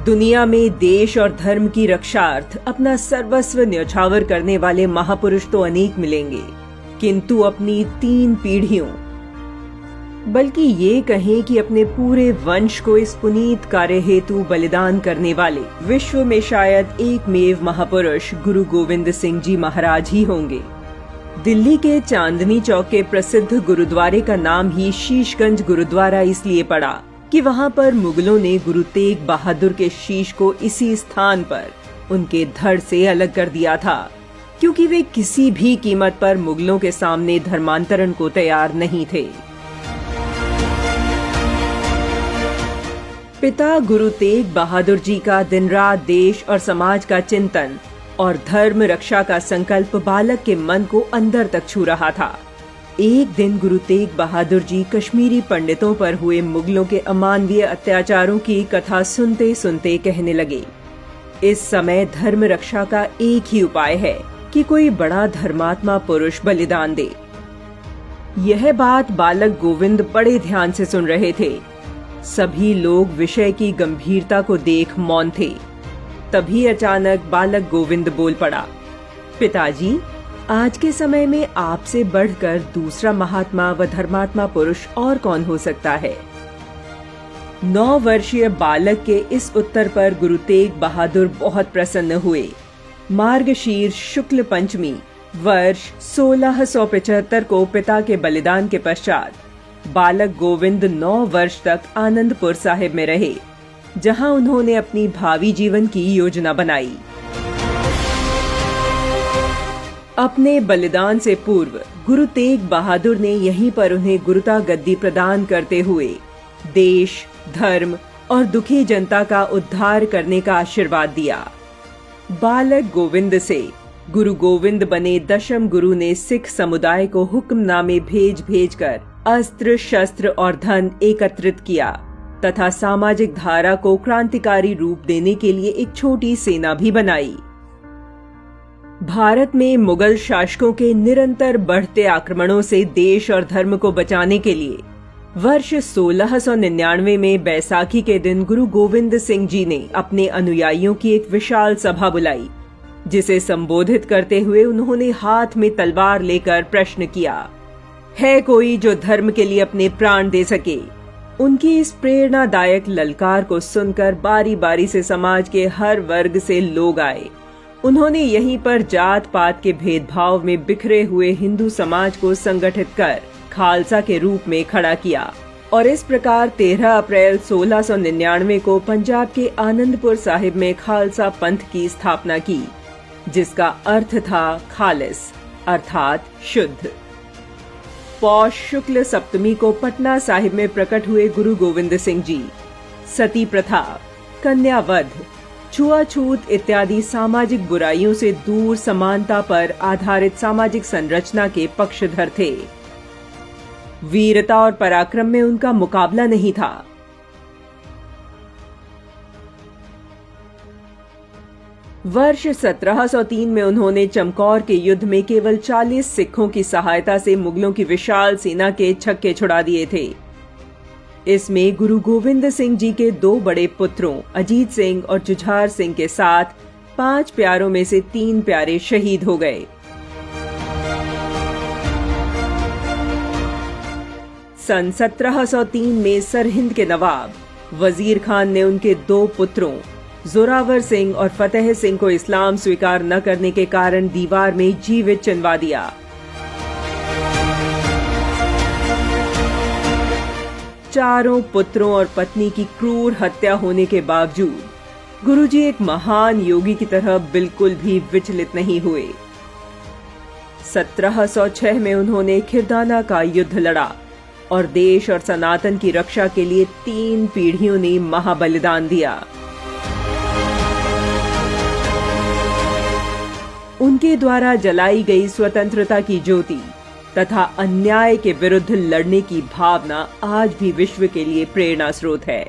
दुनिया में देश और धर्म की रक्षार्थ अपना सर्वस्व न्यौछावर करने वाले महापुरुष तो अनेक मिलेंगे, किंतु अपनी 3 पीढ़ियों, बल्कि ये कहें कि अपने पूरे वंश को इस पुनीत कार्य हेतु बलिदान करने वाले विश्व में शायद एकमेव महापुरुष गुरु गोविंद सिंह जी महाराज ही होंगे। दिल्ली के चांदनी चौक के प्रसिद्ध गुरुद्वारे का नाम ही शीशगंज गुरुद्वारा इसलिए पड़ा कि वहां पर मुगलों ने गुरु तेग बहादुर के शीश को इसी स्थान पर उनके धड़ से अलग कर दिया था, क्योंकि वे किसी भी कीमत पर मुगलों के सामने धर्मांतरण को तैयार नहीं थे। पिता गुरु तेग बहादुर जी का दिन रात देश और समाज का चिंतन और धर्म रक्षा का संकल्प बालक के मन को अंदर तक छू रहा था। एक दिन गुरु तेग बहादुर जी कश्मीरी पंडितों पर हुए मुगलों के अमानवीय अत्याचारों की कथा सुनते सुनते कहने लगे, इस समय धर्म रक्षा का एक ही उपाय है कि कोई बड़ा धर्मात्मा पुरुष बलिदान दे। यह बात बालक गोविंद बड़े ध्यान से सुन रहे थे। सभी लोग विषय की गंभीरता को देख मौन थे। तभी अचानक बालक गोविंद बोल पड़ा, पिताजी, आज के समय में आपसे बढ़कर दूसरा महात्मा व धर्मात्मा पुरुष और कौन हो सकता है। 9 वर्षीय बालक के इस उत्तर पर गुरु तेग बहादुर बहुत प्रसन्न हुए। मार्गशीर्ष शुक्ल पंचमी वर्ष 1675 को पिता के बलिदान के पश्चात बालक गोविंद 9 वर्ष तक आनंदपुर साहिब में रहे, जहां उन्होंने अपनी भावी जीवन की योजना बनाई। अपने बलिदान से पूर्व गुरु तेग बहादुर ने यहीं पर उन्हें गुरुता गद्दी प्रदान करते हुए देश, धर्म और दुखी जनता का उद्धार करने का आशीर्वाद दिया। बालक गोविंद से गुरु गोविंद बने दशम गुरु ने सिख समुदाय को हुक्मनामे भेज कर अस्त्र शस्त्र और धन एकत्रित किया तथा सामाजिक धारा को क्रांतिकारी रूप देने के लिए एक छोटी सेना भी बनाई। भारत में मुगल शासकों के निरंतर बढ़ते आक्रमणों से देश और धर्म को बचाने के लिए वर्ष 1699 में बैसाखी के दिन गुरु गोविंद सिंह जी ने अपने अनुयायियों की एक विशाल सभा बुलाई, जिसे संबोधित करते हुए उन्होंने हाथ में तलवार लेकर प्रश्न किया, है कोई जो धर्म के लिए अपने प्राण दे सके। उनकी इस प्रेरणादायक ललकार को सुनकर बारी बारी से समाज के हर वर्ग से लोग आए। उन्होंने यहीं पर जात पात के भेदभाव में बिखरे हुए हिंदू समाज को संगठित कर खालसा के रूप में खड़ा किया और इस प्रकार 13 अप्रैल 1699 को पंजाब के आनंदपुर साहिब में खालसा पंथ की स्थापना की, जिसका अर्थ था खालिस अर्थात शुद्ध। पौष शुक्ल सप्तमी को पटना साहिब में प्रकट हुए गुरु गोविंद सिंह जी सती प्रथा, कन्यावध, छुआछूत इत्यादि सामाजिक बुराइयों से दूर समानता पर आधारित सामाजिक संरचना के पक्षधर थे। वीरता और पराक्रम में उनका मुकाबला नहीं था। वर्ष 1703 में उन्होंने चमकौर के युद्ध में केवल 40 सिखों की सहायता से मुगलों की विशाल सेना के छक्के छुड़ा दिए थे। इसमें गुरु गोविंद सिंह जी के 2 बड़े पुत्रों अजीत सिंह और जुझार सिंह के साथ 5 प्यारों में से 3 प्यारे शहीद हो गए। सन 1703 में सरहिंद के नवाब वजीर खान ने उनके 2 पुत्रों जोरावर सिंह और फतेह सिंह को इस्लाम स्वीकार न करने के कारण दीवार में जीवित चिनवा दिया। चारों पुत्रों और पत्नी की क्रूर हत्या होने के बावजूद गुरुजी एक महान योगी की तरह बिल्कुल भी विचलित नहीं हुए। 1706 में उन्होंने खिरदाना का युद्ध लड़ा और देश और सनातन की रक्षा के लिए 3 पीढ़ियों ने महाबलिदान दिया। उनके द्वारा जलाई गई स्वतंत्रता की ज्योति तथा अन्याय के विरुद्ध लड़ने की भावना आज भी विश्व के लिए प्रेरणा स्रोत है।